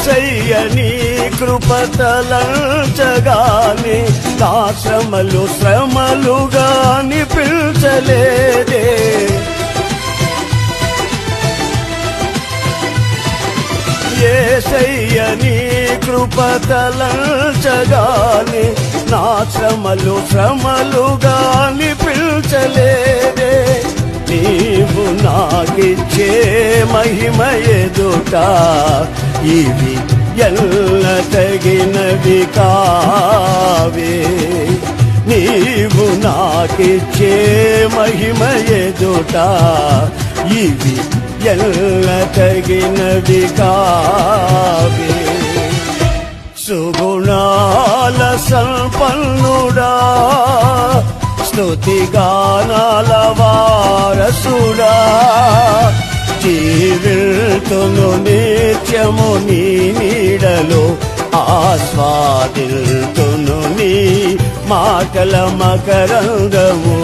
యేసయ్య నీ కృపతలంచగానే నా శ్రమలుగా అనిపించలేదే. యేసయ్య నీ కృపతలంచగానే నా శ్రమలుగా అనిపించలేదే. నీవు నాకిచ్చే మహిమ ఎదుట ఇవి ఎల్ల తగినవి కావే. నీవు నాకిచ్చే మహిమ ఎదుట ఇవి ఎల్ల తగినవి కావే. సుగుణాల సంపన్నుడా, స్తుతిగానాల వారసుడా, జీవితును నిత్యము నీ నీడలో ఆస్వాదిల్తును నీ మాటల మకరంగము.